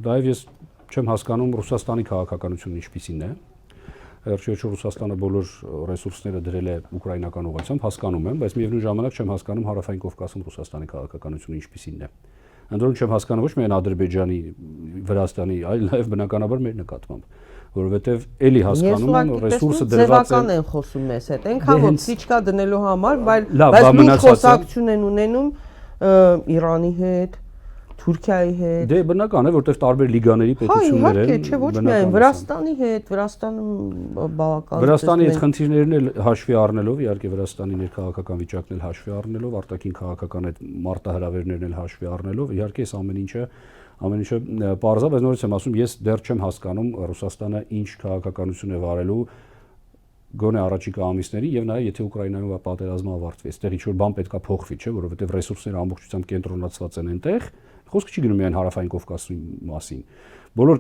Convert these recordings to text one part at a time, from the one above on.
Դայև ես չեմ հասկանում Ռուսաստանի քաղաքականությունն ինչպիսին է։ Վերջերս Ռուսաստանը բոլոր ռեսուրսները դրել է ուկրաինական ուղղությամբ, հասկանում եմ, բայց միևնույն ժամանակ չեմ հասկանում Հարավային Կովկասում Ռուսաստանի քաղաքականությունը ինչպիսին է։ Ընդորում չեմ հասկանում ոչ միայն Ադրբեջանի, Վրաստանի, այլ նաև բնականաբար մեր նկատմամբ, որովհետև էլի հասկանում եմ ռեսուրսը դրված է։ Ձևական են խոսում մեզ հետ, այնքան որ քիչկա դնելու համար, բայց մի խոսակցություն են ունենում Իրանի հետ, Թուրքիայի հետ։ Դե բնական է, որտեղ տարբեր լիգաների պետություններ են։ Չէ, ոչ միայն Վրաստանի հետ, Վրաստանում բավական։ Վրաստանի այդ խնդիրներն էլ հաշվի առնելով, իհարկե Վրաստանի ներքաղաքական վիճակն էլ հաշվի առնելով, արտաքին քաղաքական այդ մարտահրավերներն էլ հաշվի առնելով, իհարկե այս ամեն ինչը պարզ է, բայց նորից եմ ասում, ես դեռ չեմ հասկանում Ռուսաստանը ինչ քաղաքականություն է վարելու գոնե առաջիկա ամիսներին եւ նաեւ եթե Ուկրաինայում պատերազմը ավարտվի, այստեղ ինչ որ բան պետքա փոխվի, չէ, որովհետեւ ռեսուրսները ամբողջությամբ կենտրոնացված են այնտեղ, խոսքը չի գնում միայն Հարավային Կովկասի մասին։ Բոլոր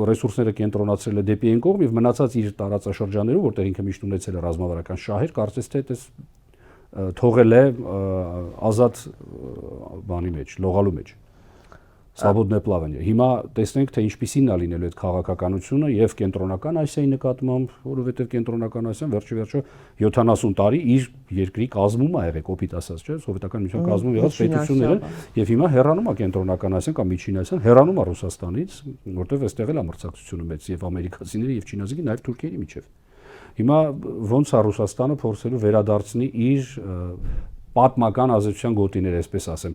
ռեսուրսները կենտրոնացրել է դեպի այն կողմ եւ մնացած իր տարածաշրջաններում, որտեղ ինքը միշտ ունեցել է ռազմավարական շահեր, կարծես թե այդպես թողել է ազատ բանի մեջ, լողալու մեջ։ Սվաբոդնե պլավանիա։ Հիմա տեսնենք, թե ինչպիսին է լինելու այդ քաղաքականությունը եւ կենտրոնական Ասիայի նկատմամբ, որովհետեւ կենտրոնական Ասիան վերջը 70 տարի իր երկրի կազմում է եղել, կոպիտ ասած, չէ՞, սովետական միության կազմում եղած պետություններ են եւ հիմա հեռանում է կենտրոնական Ասիան կամ Միջին Ասիան, հեռանում է Ռուսաստանից, որտեղ այստեղ էլ է մրցակցությունը մեծ եւ ամերիկացիների եւ չինազիների նաեւ թուրքերի միջեւ։ Հիմա ոնց է Ռուսաստանը փորձելու վերադարձնի իր պատմական ազատության գոտիները, այսպես ասեմ,